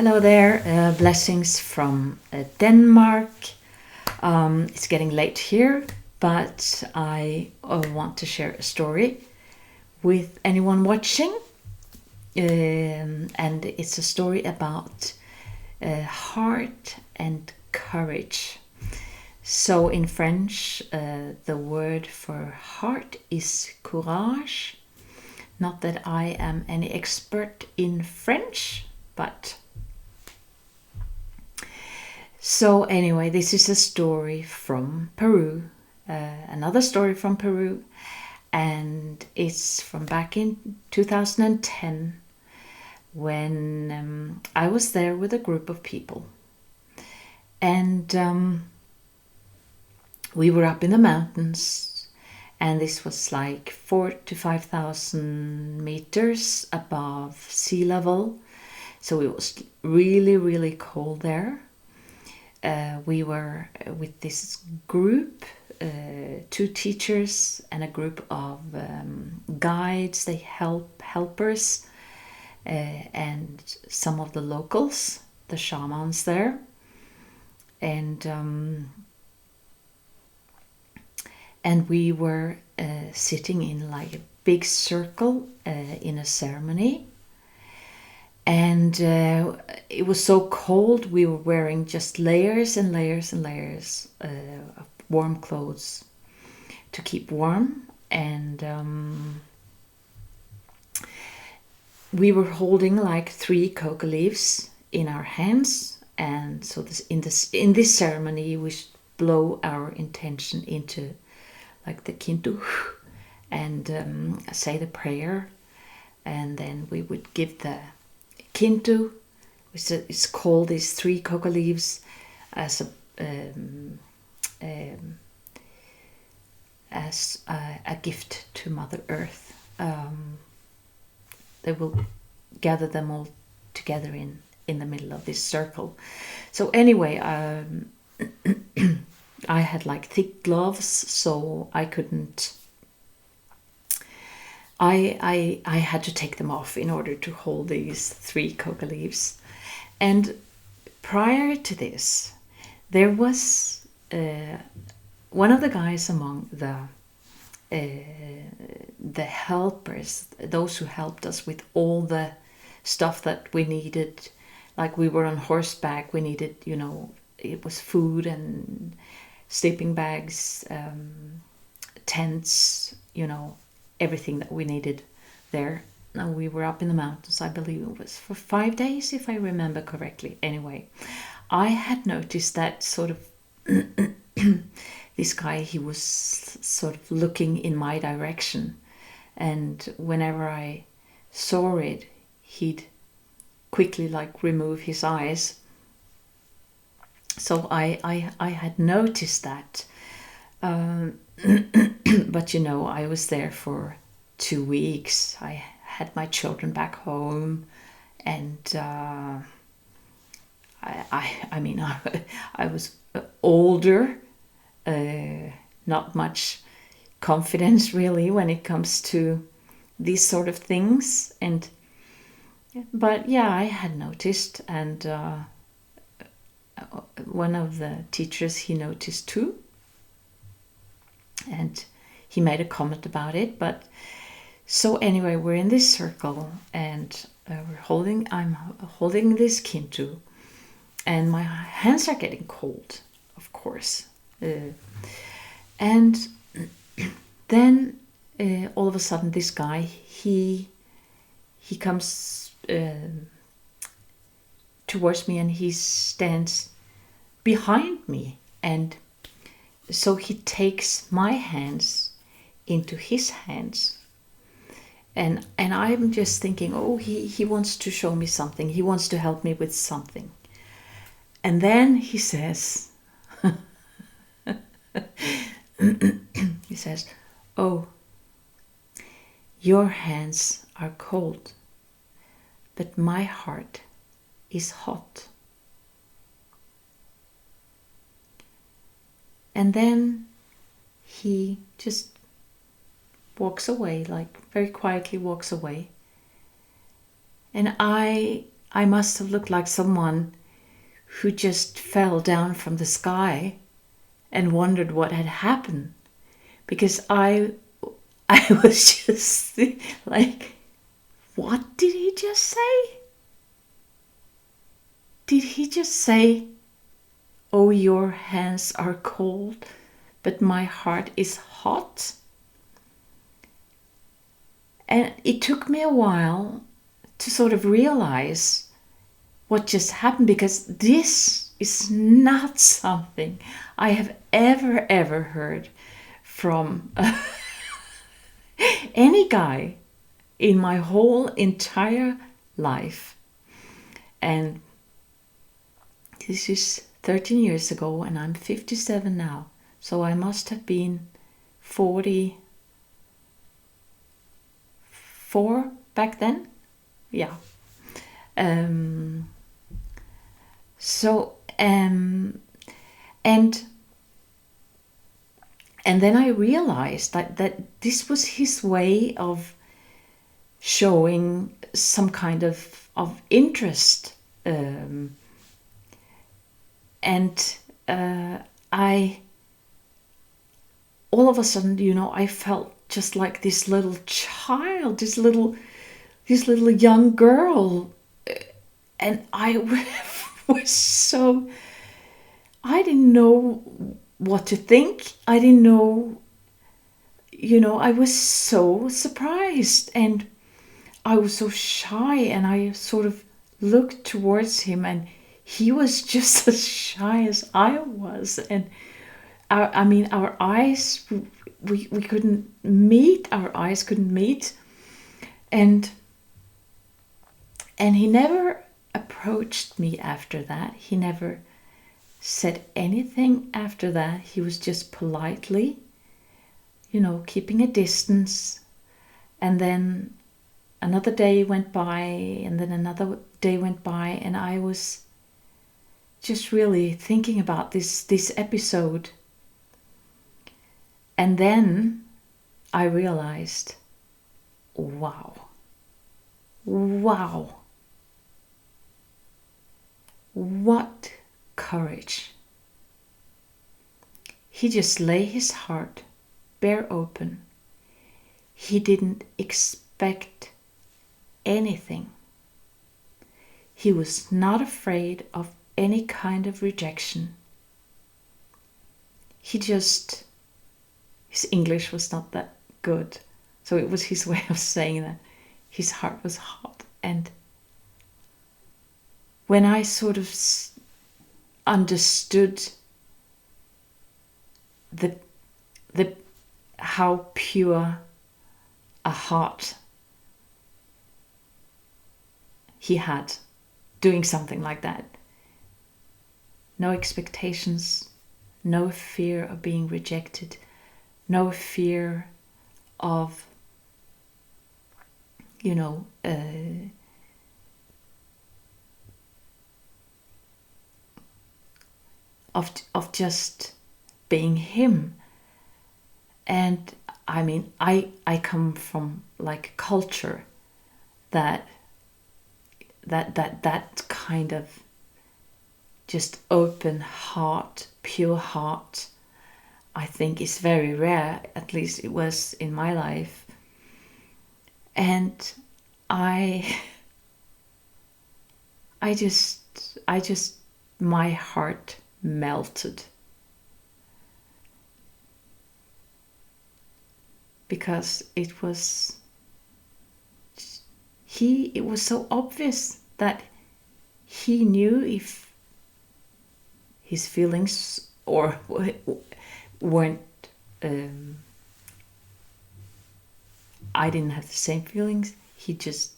Hello there, blessings from Denmark. It's getting late here, but I want to share a story with anyone watching. And it's a story about heart and courage. So in French, the word for heart is courage. Not that I am any expert in French, but... So anyway, this is a story from Peru, another story from Peru, and it's from back in 2010 when I was there with a group of people. And we were up in the mountains, and this was like 4,000 to 5,000 meters above sea level. So it was really, really cold there. We were with this group, 2 teachers and a group of guides, helpers, and some of the locals, the shamans there. And we were sitting in like a big circle in a ceremony. And it was so cold, we were wearing just layers and layers and layers of warm clothes to keep warm. And we were holding like 3 coca leaves in our hands. And so in this ceremony, we should blow our intention into like the kintu and say the prayer. And then we would give the kintu, which is called these 3 coca leaves, as a gift to Mother Earth. They will gather them all together in the middle of this circle. So anyway, I had like thick gloves, so I couldn't. I had to take them off in order to hold these 3 coca leaves. And prior to this, there was one of the guys among the helpers, those who helped us with all the stuff that we needed. Like we were on horseback, we needed, it was food and sleeping bags, tents, everything that we needed there. Now we were up in the mountains, I believe it was for 5 days, if I remember correctly. Anyway, I had noticed that sort of this guy, he was sort of looking in my direction, and whenever I saw it, he'd quickly like remove his eyes. So I had noticed that. But I was there for 2 weeks. I had my children back home, and I was older, not much confidence really when it comes to these sort of things. But yeah, I had noticed, and one of the teachers, he noticed too. And he made a comment about it. But so anyway, we're in this circle, and I'm holding this kintu, and my hands are getting cold, of course. And then all of a sudden, this guy, he comes towards me, and he stands behind me, and so he takes my hands into his hands. And I'm just thinking, oh, he wants to show me something. He wants to help me with something. And then he says, he says, oh, your hands are cold, but my heart is hot. And then he just walks away, like very quietly walks away. And I I must have looked like someone who just fell down from the sky and wondered what had happened, because I was just like, what did he just say? Did he just say, "Oh, your hands are cold, but my heart is hot"? And it took me a while to sort of realize what just happened, because this is not something I have ever heard from any guy in my whole entire life. And this is 13 years ago, and I'm 57 now. So I must have been 44 back then. Yeah. And then I realized that this was his way of showing some kind of interest. I all of a sudden, I felt just like this little child, this little young girl, and I was so, I didn't know what to think. I didn't know, I was so surprised, and I was so shy, and I sort of looked towards him, and he was just as shy as I was. And our eyes, we couldn't meet. Our eyes couldn't meet, and he never approached me after that. He never said anything after that. He was just politely, keeping a distance. And then another day went by, and then another day went by, and I was just really thinking about this episode. And then I realized, wow, what courage. He just lay his heart bare open. He didn't expect anything. He was not afraid of any kind of rejection. His English was not that good, so it was his way of saying that his heart was hot. And when I sort of understood the how pure a heart he had doing something like that, no expectations, no fear of being rejected, no fear of of just being him. And I mean, I come from like culture that kind of just open heart, pure heart, I think is very rare. At least it was in my life. And I just my heart melted, because it was so obvious that he knew if his feelings or weren't, I didn't have the same feelings. He just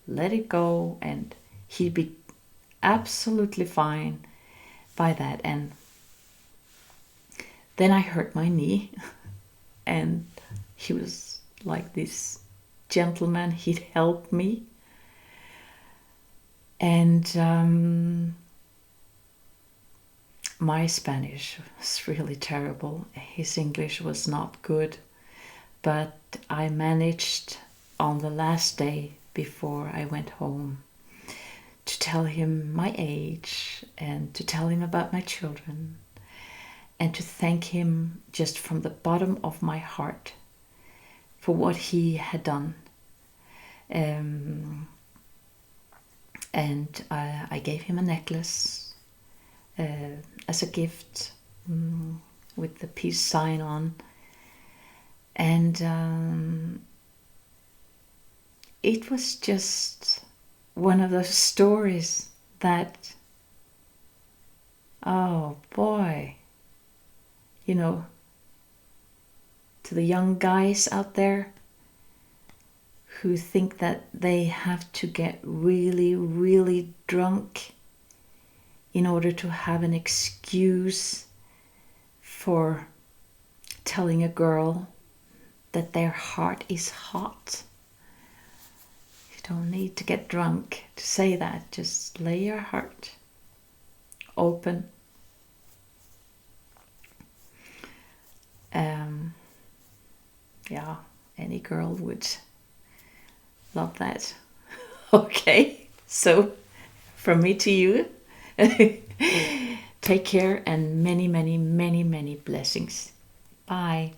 let it go, and he'd be absolutely fine by that. And then I hurt my knee, and he was like this gentleman. He'd help me. And my Spanish was really terrible. His English was not good. But I managed on the last day before I went home to tell him my age and to tell him about my children and to thank him just from the bottom of my heart for what he had done. And I gave him a necklace as a gift with the peace sign on. And it was just one of those stories that, oh boy, you know, to the young guys out there who think that they have to get really, really drunk in order to have an excuse for telling a girl that their heart is hot. You don't need to get drunk to say that. Just lay your heart open. Yeah, any girl would love that. Okay, so from me to you, take care and many, many, many, many blessings. Bye.